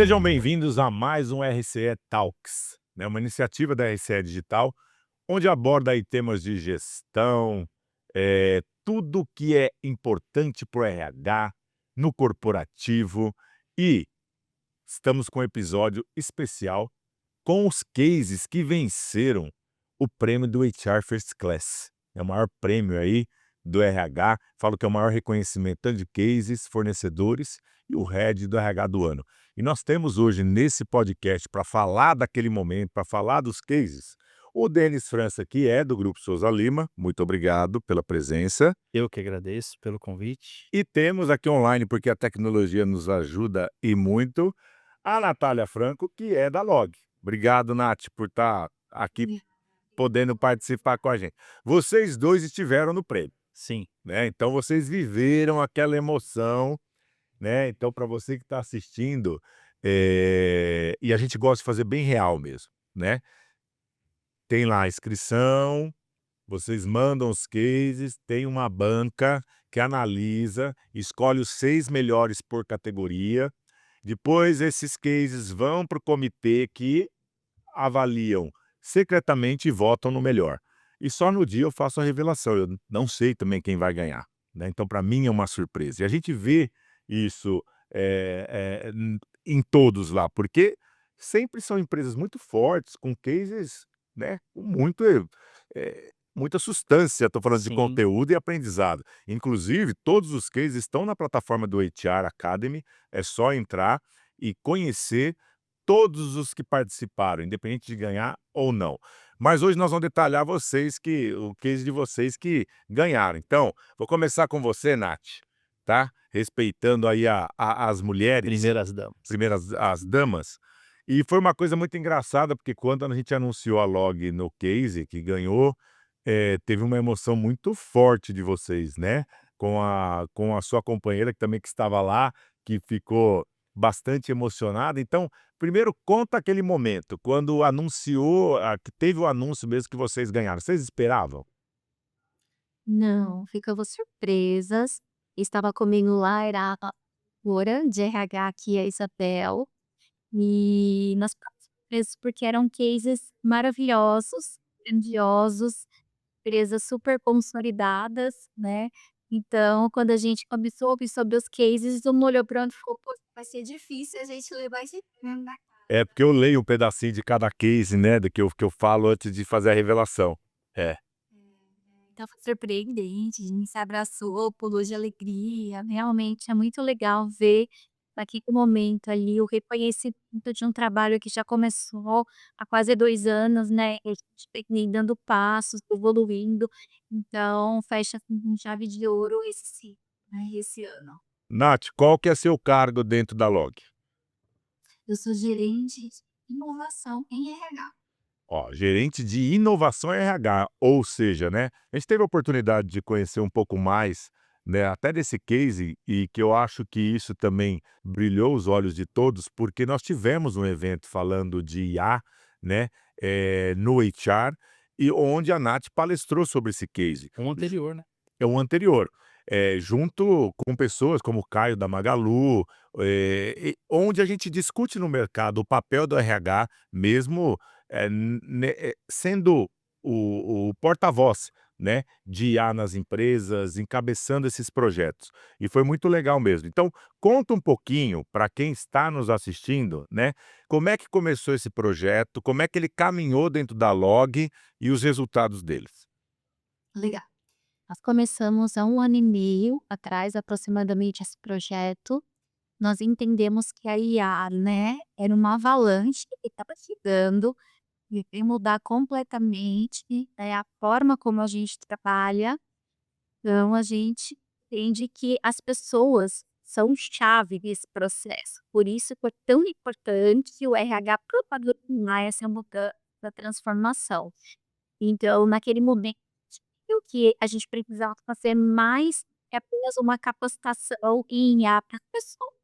Sejam bem-vindos a mais um RCE Talks, né, uma iniciativa da RCE Digital, onde aborda aí temas de gestão, tudo que é importante para o RH, no corporativo, e estamos com um episódio especial com os cases que venceram o prêmio do HR First Class. É o maior prêmio aí do RH, falo que é o maior reconhecimento tanto de cases, fornecedores e o head do RH do ano. E nós temos hoje nesse podcast para falar daquele momento, para falar dos cases, o Denis França, que é do Grupo Souza Lima. Muito obrigado pela presença. Eu que agradeço pelo convite. E temos aqui online, porque a tecnologia nos ajuda e muito, a Natália Franco, que é da Log. Obrigado, Nath, por estar aqui podendo participar com a gente. Vocês dois estiveram no prêmio, Sim, né? Então vocês viveram aquela emoção, né? Então, para você que está assistindo, e a gente gosta de fazer bem real mesmo, né? Tem lá a inscrição, vocês mandam os cases, tem uma banca que analisa, escolhe os 6 melhores por categoria. Depois esses cases vão para o comitê que avaliam secretamente e votam no melhor. E só no dia eu faço a revelação, eu não sei também quem vai ganhar, né, então para mim é uma surpresa. E a gente vê isso, em todos lá, porque sempre são empresas muito fortes, com cases, né, com muita substância, estou falando de sim, conteúdo e aprendizado. Inclusive, todos os cases estão na plataforma do HR Academy, é só entrar e conhecer todos os que participaram, independente de ganhar ou não. Mas hoje nós vamos detalhar o case de vocês que ganharam. Então, vou começar com você, Nath, tá? Respeitando aí as mulheres, primeiras damas. primeiras as damas. E foi uma coisa muito engraçada, porque quando a gente anunciou a Log no case que ganhou, teve uma emoção muito forte de vocês, né? Com a sua companheira, que também que estava lá, que ficou bastante emocionada. Então, primeiro conta aquele momento, quando anunciou, que teve o anúncio mesmo que vocês ganharam. Vocês esperavam? Não, ficamos surpresas. Estava comigo lá, era a Cora de RH, aqui, a Isabel, e nós ficamos surpresos porque eram cases maravilhosos, grandiosos, empresas super consolidadas, né. Então, quando a gente começou a ouvir sobre os cases, todo mundo olhou para o outro e falou: "Pô, vai ser difícil a gente levar esse prêmio, né". É, porque eu leio um pedacinho de cada case, né, do que eu falo antes de fazer a revelação. É. Então foi surpreendente, a gente se abraçou, pulou de alegria, realmente é muito legal ver naquele momento ali o reconhecimento de um trabalho que já começou há quase 2 anos, né, e a gente vem dando passos, evoluindo, então fecha com chave de ouro esse ciclo, né, esse ano. Nath, qual que é seu cargo dentro da Log? Eu sou gerente de inovação em RH. Ó, gerente de inovação e RH, ou seja, né, a gente teve a oportunidade de conhecer um pouco mais, né, até desse case, e que eu acho que isso também brilhou os olhos de todos, porque nós tivemos um evento falando de IA, né, no HR, e onde a Nath palestrou sobre esse case. Um anterior, né. É o anterior, junto com pessoas como o Caio da Magalu, onde a gente discute no mercado o papel do RH mesmo, sendo o porta-voz, né, de IA nas empresas, encabeçando esses projetos. E foi muito legal mesmo. Então, conta um pouquinho para quem está nos assistindo, né, como é que começou esse projeto, como é que ele caminhou dentro da Log e os resultados deles. Legal. Nós começamos há 1 ano e meio atrás, aproximadamente, esse projeto. Nós entendemos que a IA, né, era uma avalanche que estava chegando e veio mudar completamente, né, a forma como a gente trabalha. Então a gente entende que as pessoas são chave nesse processo. Por isso que é tão importante o RH propagandear essa mudança, essa transformação. Então, naquele momento, o que a gente precisava fazer mais é apenas uma capacitação em IA para pessoas.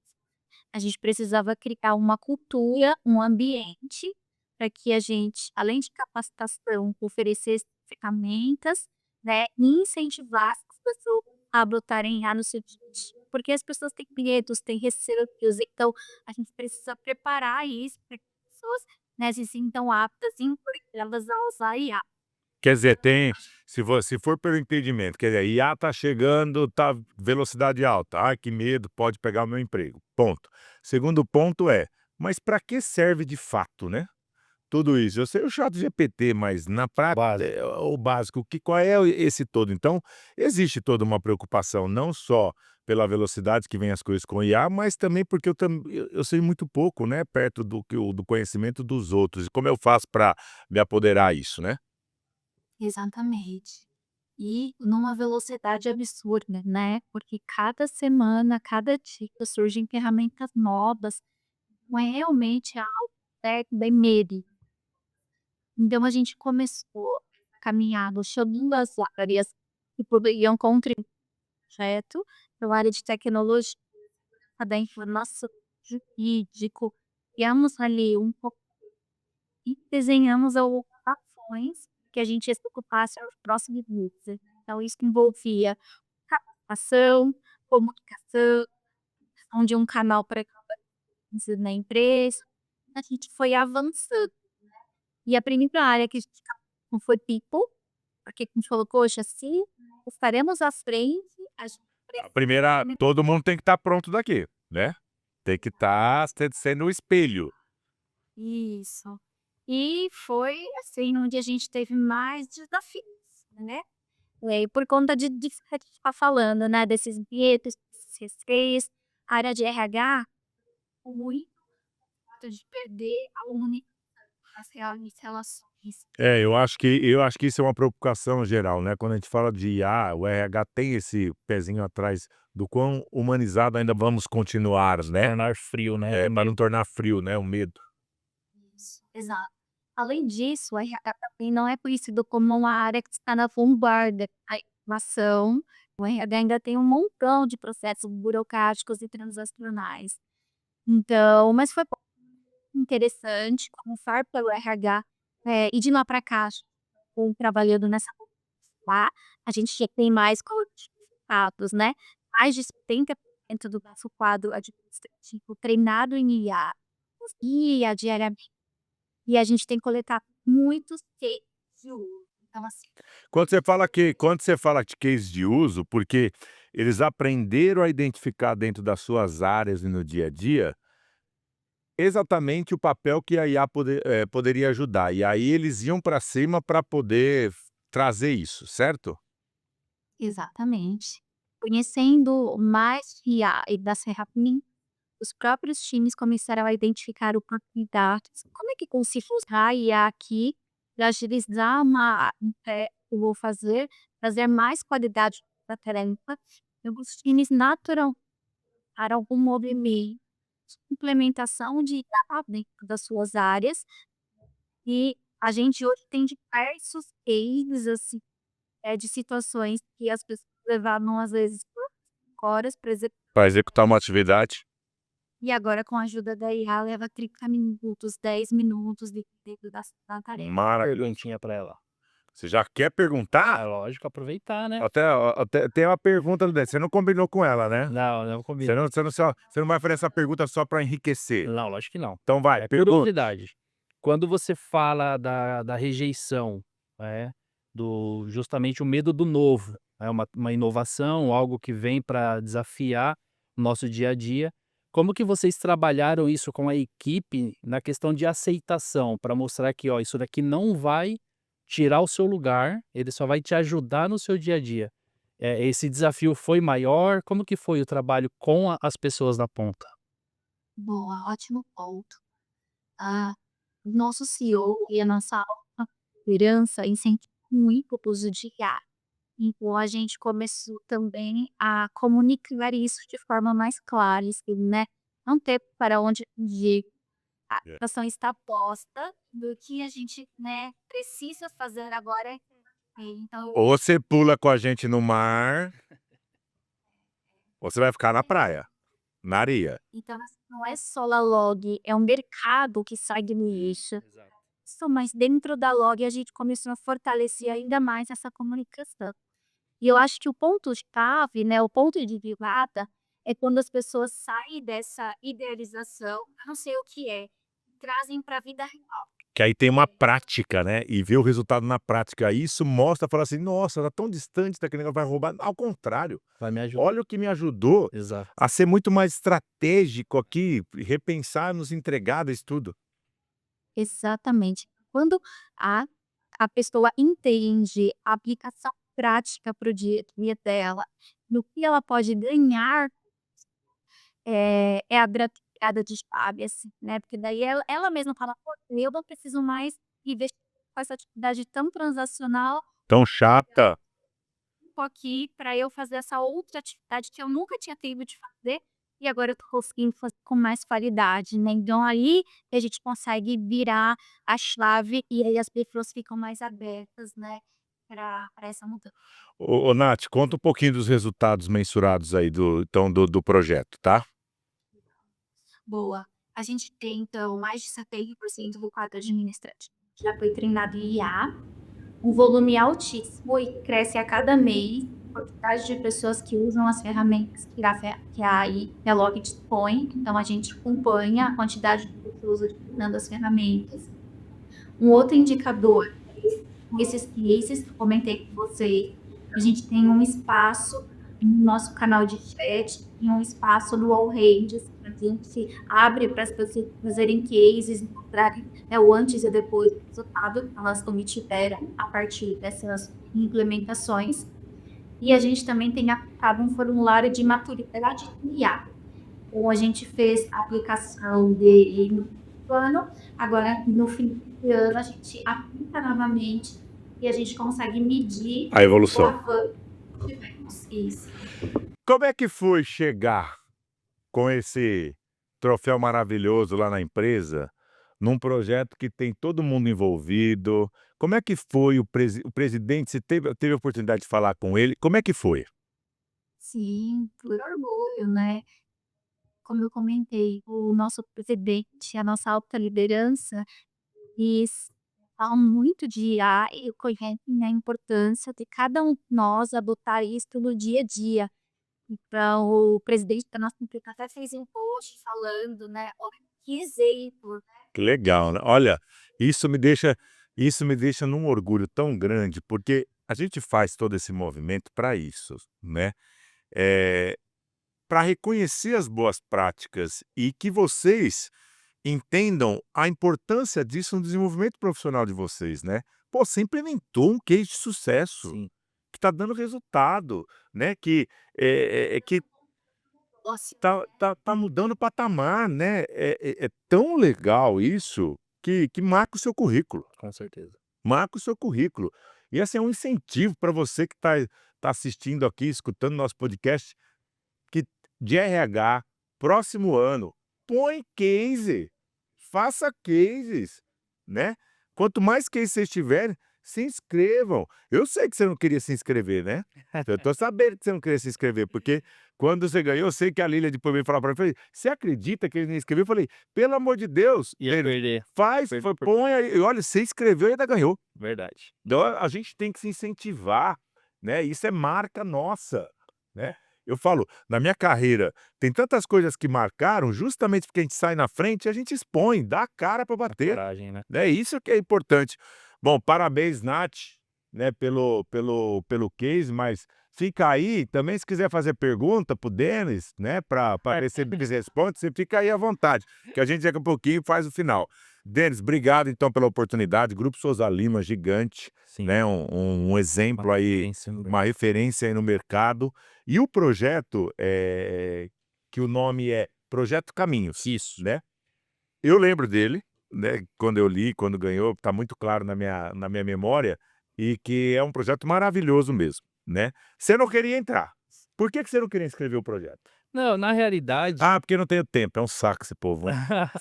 A gente precisava criar uma cultura, um ambiente, para que a gente, além de capacitação, oferecesse ferramentas, né, e incentivasse as pessoas a adotarem IA no seu dia a dia. porque as pessoas têm medos, têm receios, então a gente precisa preparar isso para que as pessoas, né, se sintam aptas e encorajadas a usar a IA. Quer dizer, se for pelo entendimento, quer dizer, IA tá chegando, tá velocidade alta. Ai, que medo, pode pegar o meu emprego. Ponto. Segundo ponto mas para que serve de fato, né? Tudo isso. Eu sei o ChatGPT, mas na prática, Básico. o básico, qual é esse todo? Então, existe toda uma preocupação, não só pela velocidade que vem as coisas com IA, mas também porque eu sei muito pouco, né, perto do conhecimento dos outros. E como eu faço para me apoderar isso, né? Exatamente. E numa velocidade absurda, né, porque cada semana, cada dia surgem ferramentas novas, não é realmente algo certo da medo. Então a gente começou a caminhar chamando as áreas que poderiam contribuir para o projeto, para a área de tecnologia, da informação, jurídico, criamos ali um pouco e desenhamos ações que a gente executasse aos próximos meses. Então isso envolvia capacitação, comunicação, criação de um canal para na empresa. A gente foi avançando. E a primeira área que a gente não foi people, porque a gente falou: "Poxa, se estaremos à frente, a gente A primeira, todo mundo tem que estar pronto daqui, né? Tem que estar sendo o espelho. Isso. E foi, assim, onde a gente teve mais desafios, né. E por conta disso que a gente tá falando, né, desses medos, desses receios, a área de RH, muito de perder a as relações. Eu acho que isso é uma preocupação geral, né? Quando a gente fala de IA, o RH tem esse pezinho atrás do quão humanizado ainda vamos continuar, né? Tornar frio, né? Para não tornar frio, né? O medo. Isso, exato. Além disso, o RH também não é conhecido como uma área que está na vanguarda da inovação. O RH ainda tem um montão de processos burocráticos e transacionais. Então, mas foi interessante começar pelo RH, e de lá para cá, trabalhando nessa lá, a gente já tem mais qualificados, né. Mais de 70% do nosso quadro administrativo treinado em IA, guia diariamente. E a gente tem que coletar muitos cases de uso. Então assim, Quando você fala de case de uso, porque eles aprenderam a identificar dentro das suas áreas e no dia a dia, exatamente o papel que a IA poderia ajudar. E aí eles iam para cima para poder trazer isso, certo? exatamente. Conhecendo mais IA e das ferramentas, os próprios times começaram a identificar oportunidades. Como é que consigo usar a IA aqui para agilizar eu vou fazer, trazer mais qualidade para a tarefa. E os times natural para algum movimento, implementação de IA dentro das suas áreas. E a gente hoje tem diversos cases, assim, de situações que as pessoas levavam, às vezes, por horas para executar, Para executar uma atividade. e agora com a ajuda da IA leva 30 minutos, 10 minutos dentro da tarefa. Maravilha. Perguntinha pra ela. Você já quer É perguntar? lógico, aproveitar, né? Até tem uma pergunta dessa. Você não combinou com ela, né? Não Você combina. não vai fazer essa pergunta só para enriquecer. Não, lógico que não. Então vai, É pergunta. curiosidade. Quando você fala da rejeição, né, justamente o medo do novo, é uma inovação, algo que vem para desafiar o nosso dia a dia, como que vocês trabalharam isso com a equipe na questão de aceitação, para mostrar que, ó, isso daqui não vai tirar o seu lugar, ele só vai te ajudar no seu dia a dia. Esse desafio foi maior? Como que foi o trabalho com as pessoas na ponta? Boa, ótimo ponto. Ah, o nosso CEO e a nossa alta liderança incentivam muito o uso de IA. Então a gente começou também a comunicar isso de forma mais clara, assim, né, não ter para onde fugir. A É. situação está posta do que a gente, né, precisa fazer agora. Então Ou você pula com a gente no mar, ou você vai ficar na praia, na areia. então assim, não é só a log, é um mercado que segue nisso. Exato. Isso, mas dentro da log a gente começou a fortalecer ainda mais essa comunicação. E eu acho que o ponto chave, né, o ponto de virada é quando as pessoas saem dessa idealização, não sei o que é, trazem para a vida real. Que aí tem uma prática, né, e vê o resultado na prática. Aí isso mostra, fala assim: "Nossa, tá tão distante daquele negócio, vai roubar". Ao contrário, Vai me ajudar. olha o que me ajudou Exato. a ser muito mais estratégico aqui, repensar nos entregáveis, tudo. Exatamente. Quando a a pessoa entende a aplicação prática para o dia a dia dela, no que ela pode ganhar, é a virada de chave, assim, né, porque daí ela mesma fala: "Pô, eu não preciso mais investir com essa atividade tão transacional Tão chata. aqui para eu fazer essa outra atividade que eu nunca tinha tempo de fazer, e agora eu tô conseguindo fazer com mais qualidade", né. Então aí a gente consegue virar a chave e aí as pessoas ficam mais abertas, né, para essa mudança. Ô Nath, conta um pouquinho dos resultados mensurados aí do projeto, tá? Boa. A gente tem então mais de 70% do quadro administrativo já foi treinado em IA, um volume altíssimo e cresce a cada mês, a quantidade de pessoas que usam as ferramentas que a AI, que a Log dispõe, então a gente acompanha a quantidade de pessoas utilizando as ferramentas. Um outro indicador, com esses cases que eu comentei com vocês, a gente tem um espaço no nosso canal de chat e um espaço no All Hands, a gente abre para as pessoas fazerem cases, mostrarem, né, o antes e depois do resultado que elas obtiveram a partir dessas implementações. E a gente também tem aplicado um formulário de maturidade IA. Então a gente fez a aplicação dele no ano, agora no fim do ano a gente aplica novamente e a gente consegue medir A o evolução. avanço que tivemos. Isso. Como é que foi chegar com esse troféu maravilhoso lá na empresa, num projeto que tem todo mundo envolvido? Como é que foi o presidente, você teve a oportunidade de falar com ele, como é que foi? Sim, por orgulho, né. Como eu comentei, o nosso presidente, a nossa alta liderança, eles falam muito de IA e conhecem a importância de cada um de nós adotar isso no dia a dia. Então, o presidente da nossa empresa até fez um post falando, né, olha que exemplo, Que legal, né. Olha, isso me deixa num orgulho tão grande, porque a gente faz todo esse movimento para isso, né, para reconhecer as boas práticas e que vocês entendam a importância disso no desenvolvimento profissional de vocês, né. Pô, você implementou um case de sucesso, Sim. que está dando resultado, né, que nossa, tá mudando o patamar, né. É tão legal isso que marca o seu currículo. Com certeza. Marca o seu currículo. E assim, é um incentivo para você que tá assistindo aqui, escutando nosso podcast, que de RH, próximo ano, põe case, faça cases, né. Quanto mais cases vocês tiverem, se inscrevam. Eu sei que você não queria se inscrever, né. Eu tô sabendo que você não queria se inscrever, porque quando você ganhou, eu sei que a Lília depois veio falar para mim, falei: "Você acredita que ele não inscreveu?" Eu falei: "Pelo amor de Deus, Ia Denis, perder. faz, põe aí", e olha, você inscreveu e ainda ganhou. Verdade. Então a gente tem que se incentivar, né, isso é marca nossa, né. Eu falo, na minha carreira, tem tantas coisas que marcaram, justamente porque a gente sai na frente, a gente expõe, dá a cara para A bater, coragem, né. né, isso que é importante. Bom, parabéns Nath, né, pelo case, mas fica aí, também se quiser fazer pergunta para o Denis, né, para ver se ele responde, você fica aí à vontade, que a gente daqui a pouquinho faz o final. Denis, obrigado então pela oportunidade, Grupo Souza Lima, gigante, Sim. né, um exemplo Uma aí, referência no uma referência aí no mercado. E o projeto, que o nome é Projeto Caminhos, Isso. né. Eu lembro dele, né, quando eu li, quando ganhou, está muito claro na minha memória, e que é um projeto maravilhoso mesmo, né. Você não queria entrar. Por que você não queria inscrever o projeto? Não, na realidade "Ah, porque não tenho tempo", é um saco esse povo, hein.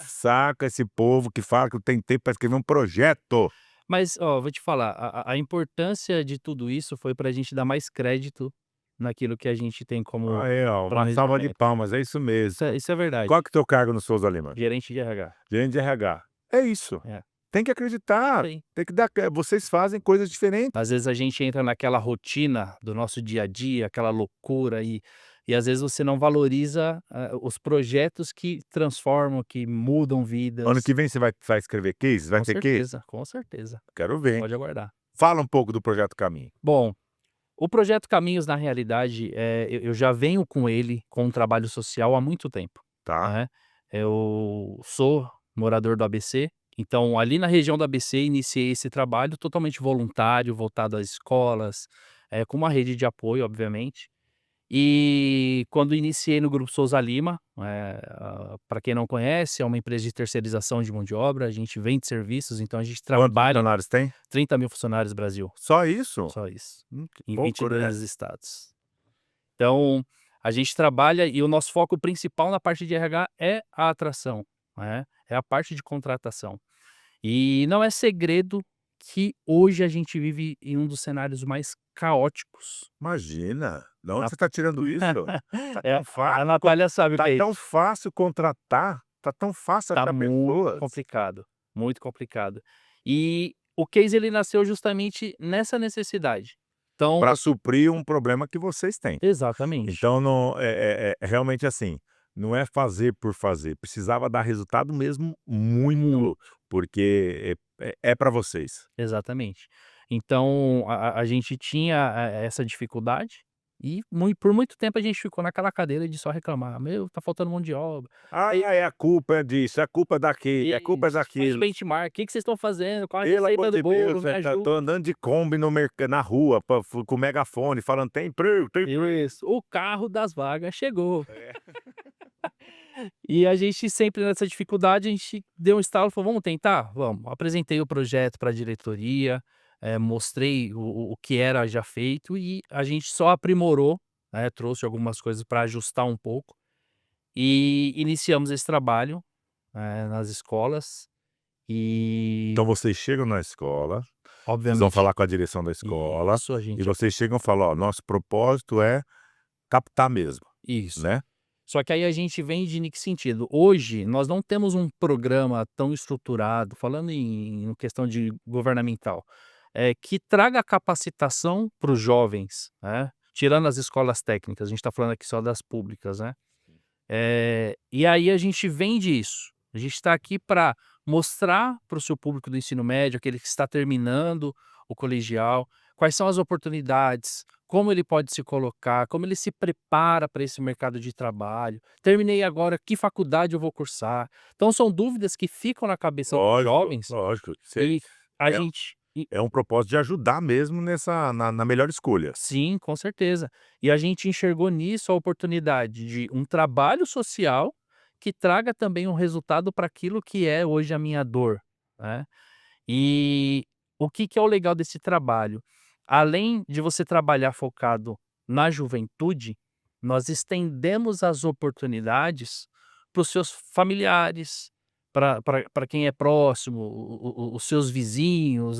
Saco esse povo que fala que não tem tempo para escrever um projeto. mas, ó, vou te falar, a importância de tudo isso foi pra gente dar mais crédito naquilo que a gente tem como Aí, ó, uma salva de planejamento. palmas, é isso mesmo. Isso é verdade. Qual que é o teu cargo no Souza Lima? Gerente de RH. Gerente de RH. É isso. É. Tem que acreditar, Sim. tem que dar vocês fazem coisas diferentes. Às vezes a gente entra naquela rotina do nosso dia a dia, aquela loucura E às vezes você não valoriza os projetos que transformam, que mudam Ano vidas. que vem você vai escrever case? Vai Com ter case? certeza, com certeza. Quero ver, hein. Pode aguardar. Fala um pouco do Projeto Caminho. Bom, o projeto Caminhos, na realidade, eu já venho com ele, com um trabalho social há muito tempo, Tá. né. Eu sou morador do ABC, então ali na região do ABC iniciei esse trabalho totalmente voluntário, voltado às escolas, com uma rede de apoio, obviamente. E quando iniciei no Grupo Souza Lima, pra quem não conhece, é uma empresa de terceirização de mão de obra, a gente vende serviços, então a gente Quantos trabalha funcionários tem? 30.000 funcionários Brasil, Só isso? só isso, Que em pouco, né. 22 estados. Então, a gente trabalha e o nosso foco principal na parte de RH é a atração, né, é a parte de contratação. E não é segredo que hoje a gente vive em um dos cenários mais caóticos. Imagina, da onde Na você tá tirando isso? Tá É, tão fácil a Natália sabe o que tá é tão isso. fácil contratar, tá tão fácil Tá achar muito pessoas. complicado, muito complicado. E o case ele nasceu justamente nessa necessidade. Então Pra suprir um problema que vocês têm. exatamente. Então não é realmente assim, não é fazer por fazer, precisava dar resultado mesmo muito, Muito, porque é pra vocês. exatamente. Então a gente tinha, essa dificuldade e por muito tempo a gente ficou naquela cadeira de só reclamar: "Meu, tá faltando mão de obra". "Ah, Aí é a culpa é disso, é a culpa daquilo, é a culpa é isso, faz daquilo". benchmark, "Que vocês estão fazendo? Qual a Pelo amor receita do de bolo? Deus, Me tô ajuda". andando de Kombi no na rua com megafone falando: "Tem emprego, tem emprego". Isso, o carro das vagas chegou. É. E a gente sempre nessa dificuldade, a gente deu um estalo e falou: "Vamos tentar? Vamos". Apresentei o projeto para a diretoria, mostrei o que era já feito e a gente só aprimorou, né, trouxe algumas coisas para ajustar um pouco e iniciamos esse trabalho, nas escolas e, Então vocês chegam na escola, vocês vão obviamente falar com a direção da escola, isso a e gente vocês chegam e falam: "Ó, nosso propósito é captar mesmo", isso. né. Só que aí a gente vende em que sentido? Hoje nós não temos um programa tão estruturado, falando em questão de governamental, que traga capacitação para os jovens, né, tirando as escolas técnicas, a gente está falando aqui só das públicas, né. E aí a gente vende isso, a gente está aqui para mostrar para o seu público do ensino médio, aquele que está terminando o colegial, quais são as oportunidades, como ele pode se colocar, como ele se prepara para esse mercado de trabalho. Terminei agora, que faculdade eu vou cursar? Então são dúvidas que ficam na cabeça dos Lógico, jovens lógico. e a É gente é um propósito de ajudar mesmo na melhor escolha. sim, com certeza. E a gente enxergou nisso a oportunidade de um trabalho social que traga também um resultado para aquilo que é hoje a minha dor, né. E o que que é o legal desse trabalho? Além de você trabalhar focado na juventude, nós estendemos as oportunidades para os seus familiares, para quem é próximo, os seus vizinhos,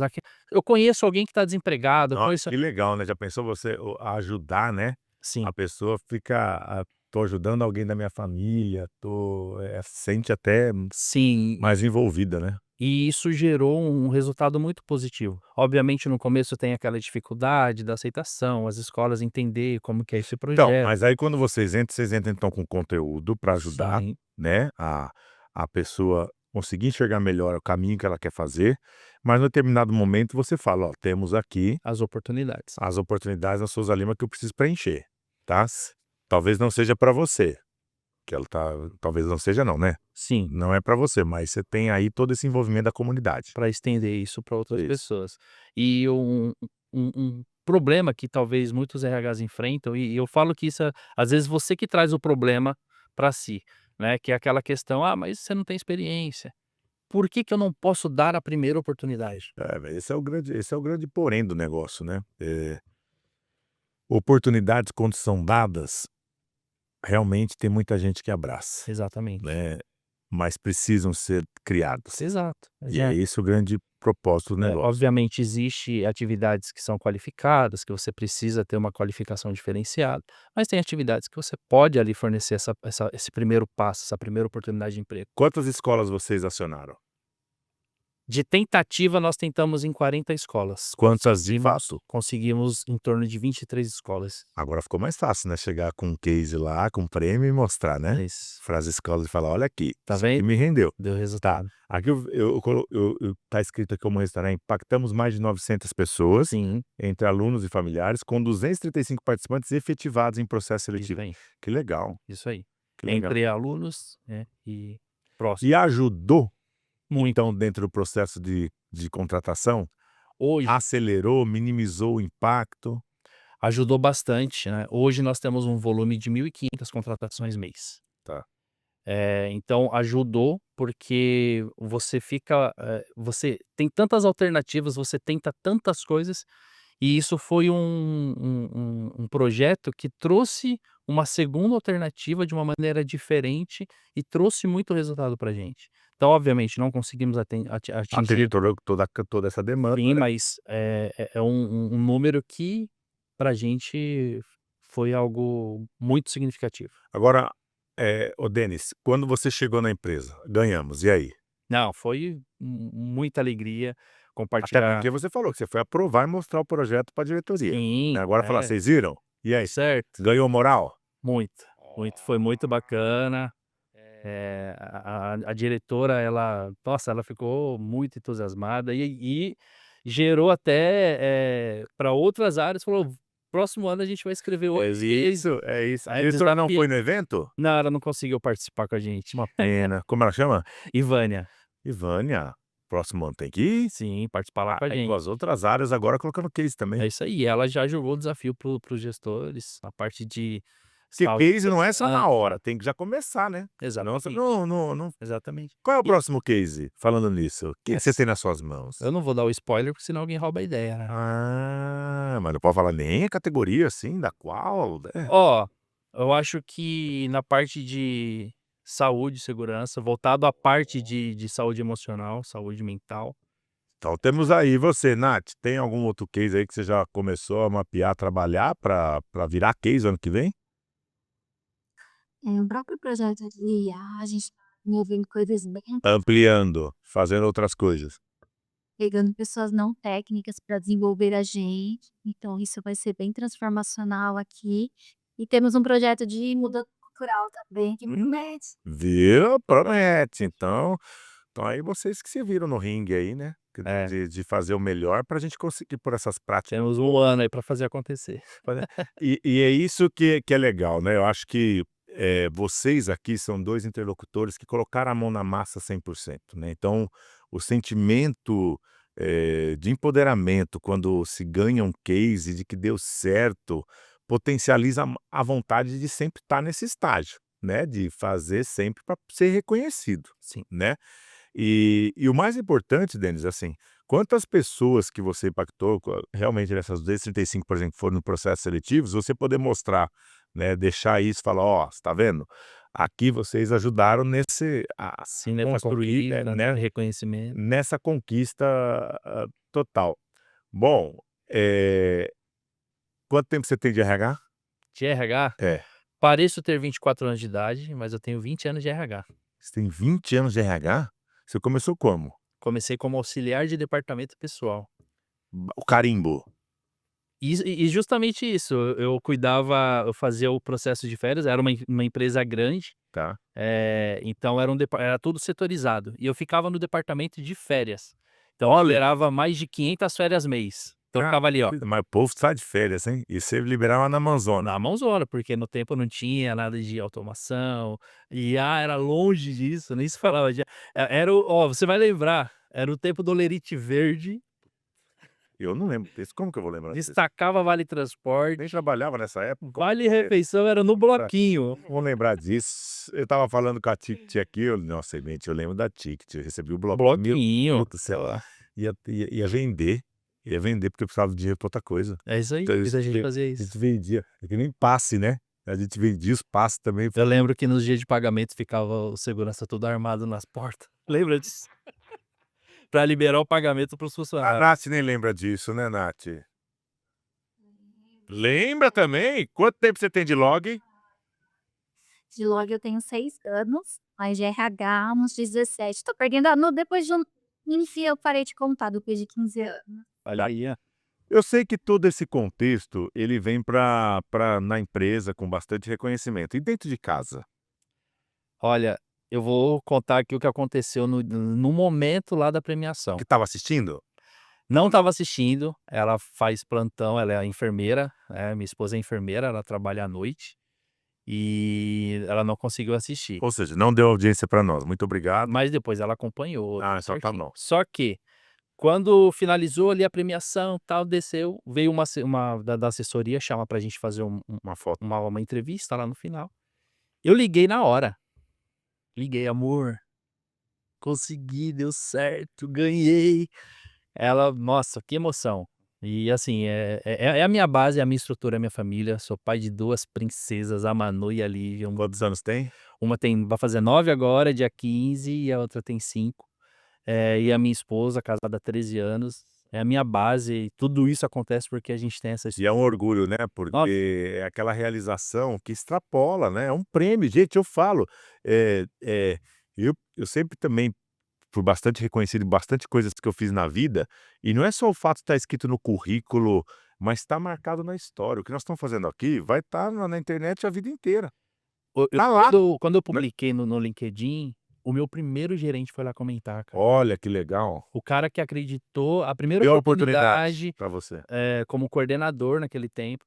eu conheço alguém que está desempregado, eu Nossa, conheço que legal, né, já pensou você ajudar, né, a sim, pessoa fica tô ajudando alguém da minha família, sente até sim. mais envolvida, né. E isso gerou um resultado muito positivo. Obviamente, no começo tem aquela dificuldade da aceitação, as escolas entender como que é esse Então, projeto. mas aí quando vocês entram então com conteúdo para ajudar, Sim, né, a pessoa conseguir enxergar melhor o caminho que ela quer fazer, mas num determinado momento você fala: "Ó, temos aqui as oportunidades. as oportunidades na Souza Lima que eu preciso preencher, tá? Talvez não seja para você, que ela tá talvez não seja não, né? Sim, Não é para você, mas você tem aí todo esse envolvimento da comunidade". para estender isso para outras Isso. pessoas. E um problema que talvez muitos RHs enfrentam, e eu falo que isso às vezes você que traz o problema para si, né, que é aquela questão: "Ah, mas você não tem experiência. Por que que eu não posso dar a primeira oportunidade?". Velho, esse é o grande porém do negócio, né? Oportunidades quando são dadas, realmente tem muita gente que abraça, Exatamente. né, mas precisam ser criadas. Exato. E é esse o grande propósito do negócio. Obviamente existe atividades que são qualificadas, que você precisa ter uma qualificação diferenciada, mas tem atividades que você pode ali fornecer esse primeiro passo, essa primeira oportunidade de emprego. Quantas escolas vocês acionaram? De tentativa, nós tentamos em 40 escolas. Quantas de Conseguimos fato? conseguimos em torno de 23 escolas. Agora ficou mais fácil, né, chegar com um case lá, com prêmio e mostrar, né. Isso. Para as escolas e falar: "Olha aqui, Tá isso aqui vendo? me rendeu". Deu resultado. Aqui tá escrito aqui como restaurante, impactamos mais de 900 pessoas, Sim, entre alunos e familiares, com 235 participantes efetivados em processo isso seletivo. aí, Que legal, isso aí. que legal. Entre alunos, né, e próximo. E ajudou, Muito. então, dentro do processo de contratação? Hoje Acelerou, minimizou o impacto? ajudou bastante, né. Hoje nós temos um volume de 1.500 contratações mês. Tá. Então ajudou, porque você fica, você tem tantas alternativas, você tenta tantas coisas, e isso foi um projeto que trouxe uma segunda alternativa de uma maneira diferente e trouxe muito resultado pra gente. Então, obviamente, não conseguimos Atender atingir, toda essa demanda, sim, né. mas é um número que pra gente foi algo muito significativo. Agora, ô Denis, quando você chegou na empresa, ganhamos, e aí? Não, foi muita alegria Até compartilhar. porque você falou que você foi aprovar e mostrar o projeto para a diretoria, Sim, né, agora falar: "Vocês viram? E aí, certo. ganhou moral?". Muito, muito, foi muito bacana. A diretora, ela, nossa, ela ficou muito entusiasmada e gerou até, pra outras áreas, falou: "Próximo ano a gente vai escrever É outros cases". isso, é isso. A Aí diretora não desafiei. foi no evento? Não, ela não conseguiu participar com a gente. Uma pena. Como ela chama? E Vânia, Ivânia. Próximo ano tem que ir. sim, participar lá com a Com gente. as outras áreas agora colocando case também. É isso aí, ela já jogou o desafio para os gestores, a parte de Porque saúde e case não é só na segurança. hora, tem que já começar, né. Senão você Exatamente, não. exatamente. Qual é o E próximo case, falando nisso? O que você essa tem nas suas mãos? eu não vou dar o spoiler, porque senão alguém rouba a ideia, né. Ah, mas não pode falar nem a categoria, assim, da qual, né. Ó, eu acho que na parte de saúde e segurança, voltado à parte de saúde emocional, saúde mental. Então temos aí você, Nath, tem algum outro case aí que você já começou a mapear, trabalhar para virar case ano que vem? O próprio projeto de IA, a gente tá desenvolvendo coisas bem Ampliando, fazendo outras coisas. pegando pessoas não técnicas para desenvolver a gente, então isso vai ser bem transformacional aqui. E temos um projeto de mudança cultural também que promete. Viu? Promete. Então aí vocês que se viram no ringue aí, né, É, de fazer o melhor para a gente conseguir pôr essas práticas. temos um ano aí para fazer acontecer. E é isso que é legal, né, eu acho que, vocês aqui são 2 interlocutores que colocaram a mão na massa 100%, né, então o sentimento, de empoderamento quando se ganha um case de que deu certo, potencializa a vontade de sempre estar nesse estágio, né, de fazer sempre para ser reconhecido, Sim. né. E o mais importante, Denis, assim, quantas pessoas que você impactou, realmente nessas 235, por exemplo, que foram no processo seletivos, você poder mostrar, né, deixar isso, falar, ó, você tá vendo? Aqui vocês ajudaram a Sim, né, para construir, conquista, né, reconhecimento. nessa conquista total. Bom, quanto tempo você tem de RH? De RH, É, pareço ter 24 anos de idade, mas eu tenho 20 anos de RH. você tem 20 anos de RH? Você começou como? Comecei como auxiliar de departamento pessoal. O carimbo. E justamente isso, eu fazia o processo de férias, era uma empresa grande, Tá. então era tudo setorizado, e eu ficava no departamento de férias. Então eu Olha. liberava mais de 500 férias mês. Então eu Ah, ficava ali, ó, mas o povo sai de férias, hein? E você liberava na Amazônia. na mãozona, porque no tempo não tinha nada de automação, IA era longe disso, nem se falava de era o ó, você vai lembrar, era o tempo do olerite verde, Eu não lembro disso. Como que eu vou lembrar disso? destacava vale Nem transporte, trabalhava nessa época. Como vale que refeição era no lembrar? bloquinho. Vou lembrar disso. Eu estava falando com a Ticket aqui, nossa, gente, eu lembro da Ticket, eu recebi o bloco. Meu Bloquinho. Deus do céu. Ia vender. Ia vender porque eu precisava de dinheiro para outra coisa. É isso aí, Então, muita gente fazia a isso. gente vendia. É que nem passe, né? A gente vendia os passes também. Eu lembro que nos dias de pagamento ficava o segurança tudo armado nas portas. Lembra disso? Pra liberar o pagamento para os A funcionários. Nath nem lembra disso, né, Nath? Lembra também? Quanto tempo você tem de log? De log eu tenho 6 anos, mas de RH uns 17. Tô perdendo depois de Enfim, eu parei de contar depois de 15 anos. Olha aí, Eu sei que todo esse contexto, ele vem na empresa com bastante reconhecimento. E dentro de casa? olha, eu vou contar aqui o que aconteceu no momento lá da premiação. Que estava assistindo? Não estava assistindo, ela faz plantão, ela é enfermeira, minha esposa é enfermeira, ela trabalha à noite, e ela não conseguiu assistir. Ou seja, não deu audiência para nós. Muito obrigado. Mas depois ela acompanhou, Ah, tudo então tá certinho. bom. Só que, quando finalizou ali a premiação, tal, desceu, veio uma da assessoria, chama pra gente fazer Uma foto. uma entrevista lá no final. Eu liguei na hora. Liguei: "Amor, consegui, deu certo, ganhei". Ela, nossa, que emoção. E assim, é a minha base, é a minha estrutura, é a minha família. Sou pai de 2 princesas, a Manu e a Lívia. Quantos anos tem? Uma vai fazer 9 agora, dia 15, e a outra tem 5. E a minha esposa, casada há 13 anos, é a minha base, e tudo isso acontece porque a gente tem essa E é um orgulho, né, nossa, porque é aquela realização que extrapola, né, é um prêmio. Gente, eu falo, eu sempre também fui bastante reconhecido em bastante coisas que eu fiz na vida, e não é só o fato de estar escrito no currículo, mas está marcado na história. O que nós estamos fazendo aqui vai estar na internet a vida inteira. eu Tá lá, quando eu né. publiquei no LinkedIn, o meu primeiro gerente foi lá comentar, cara. Olha que legal. O cara que acreditou, a primeira Deu a oportunidade oportunidade, para você. como coordenador naquele tempo,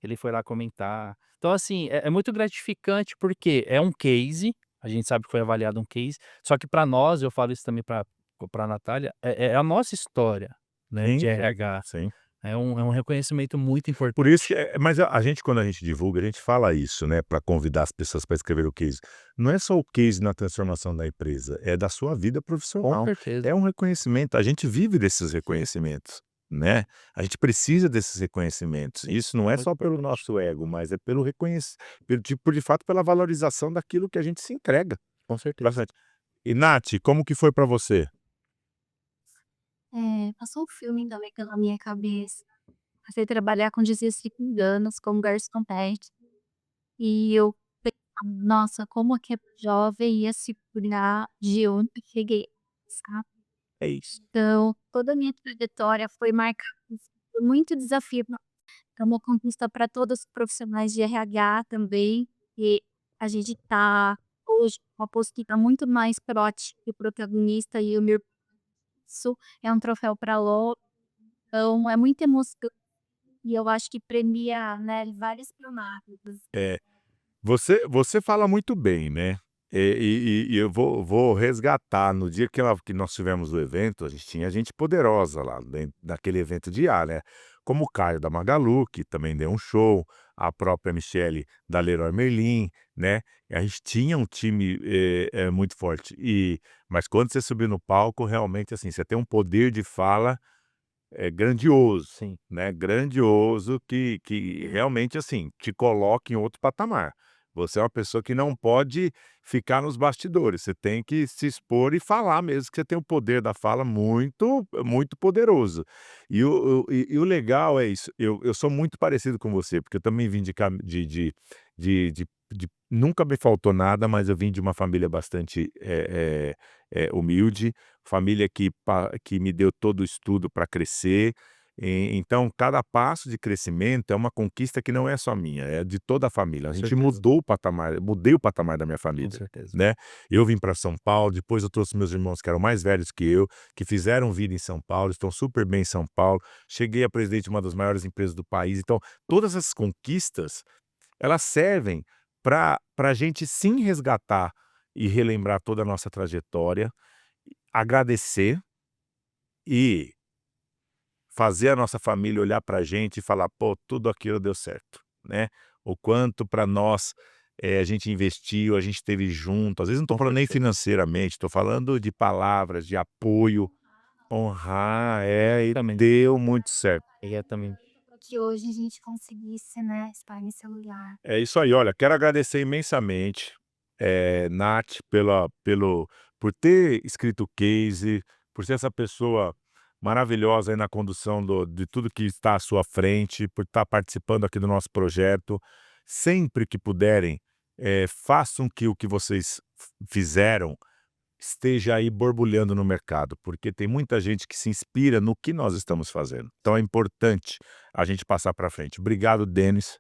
ele foi lá comentar. Então assim, é muito gratificante, porque é um case, a gente sabe que foi avaliado um case, só que para nós, eu falo isso também pra Natália, é a nossa história, né, Sim, de sim, RH. sim. É um reconhecimento muito Por isso que importante. mas a gente, quando a gente divulga, a gente fala isso, né, para convidar as pessoas para escrever o case. Não é só o case na transformação da empresa, é da sua vida Com profissional. certeza, É um reconhecimento, a gente vive desses reconhecimentos, né. A gente precisa desses reconhecimentos. Isso não é muito só pelo importante. nosso ego, mas é pelo pelo tipo, de fato, pela valorização daquilo que a gente se entrega. Com certeza. Bastante. E Nath, como que foi para você? Passou um filme também pela minha cabeça. Passei a trabalhar com 16 anos como garçonete, e eu pensava: "Nossa, como que a jovem ia se cuidar de onde eu cheguei", sabe. É isso. Então, toda a minha trajetória foi marcada por muito desafio. É uma conquista para todos os profissionais de RH também, e a gente tá hoje com uma postura muito mais proativa e protagonista, e o meu isso é um troféu para lo então é muito emocionante, e eu acho que premia, né, várias camadas. É. Você fala muito bem, né, e eu vou resgatar, no dia que nós tivemos o evento, a gente tinha gente poderosa lá dentro daquele evento de IA, né, como o Caio da Magalu, que também deu um show, a própria Michele da Leroy Merlin, né, a gente tinha um time, muito forte. Mas quando você subiu no palco, realmente, assim, você tem um poder de fala, grandioso, Sim, né, grandioso, que realmente, assim, te coloca em outro patamar. Você é uma pessoa que não pode ficar nos bastidores, você tem que se expor e falar mesmo, que você tem o poder da fala muito muito poderoso. E o legal é isso, eu sou muito parecido com você, porque eu também vim de cam de nunca me faltou nada, mas eu vim de uma família bastante, humilde, família que me deu todo o estudo para crescer. Então, cada passo de crescimento é uma conquista que não é só minha, é de toda a família. A com gente certeza, mudou o patamar, mudei o patamar da minha com família, certeza. né. Eu vim para São Paulo, depois eu trouxe meus irmãos que eram mais velhos que eu, que fizeram vida em São Paulo, estão super bem em São Paulo. Cheguei a presidente de uma das maiores empresas do país. Então, todas essas conquistas, elas servem para a gente sim resgatar e relembrar toda a nossa trajetória, agradecer e fazer a nossa família olhar para a gente e falar: "Pô, tudo aquilo deu certo", né. O quanto para nós, a gente investiu, a gente esteve junto, às vezes não estou Com falando nem certeza. financeiramente, estou falando de palavras, de apoio, honrar, e Também. deu muito certo. Também. Para que hoje a gente conseguisse, né, estar nesse lugar. É isso aí, olha, quero agradecer imensamente, Nath, por ter escrito o case, por ser essa pessoa maravilhosa aí na condução de tudo que está à sua frente, por estar participando aqui do nosso projeto. Sempre que puderem, façam que o que vocês fizeram esteja aí borbulhando no mercado, porque tem muita gente que se inspira no que nós estamos fazendo. Então é importante a gente passar para frente. Obrigado, Denis,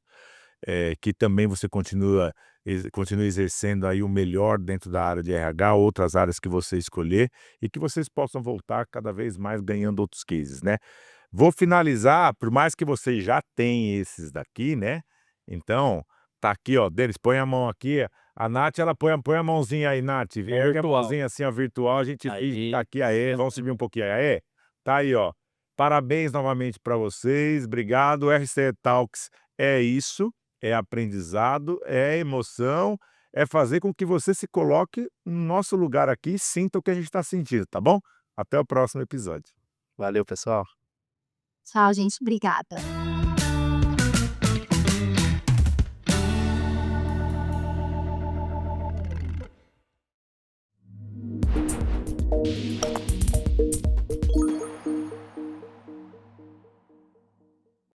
que também você continue exercendo aí o melhor dentro da área de RH, outras áreas que você escolher, e que vocês possam voltar cada vez mais ganhando outros cases, né? Vou finalizar, por mais que você já tenha esses daqui, né? Então, tá aqui, ó, Denis, põe a mão aqui. A Nath, ela põe a mãozinha aí, Nath. Ergue a virtual. mãozinha assim, ó, virtual. A gente finge que Aí. tá aqui, aê. Vamos subir um pouquinho, aê. Tá aí, ó. Parabéns novamente para vocês. Obrigado. RC Talks é isso, é aprendizado, é emoção, é fazer com que você se coloque no nosso lugar aqui e sinta o que a gente está sentindo, tá bom? Até o próximo episódio. Valeu, pessoal. Tchau, gente. Obrigada.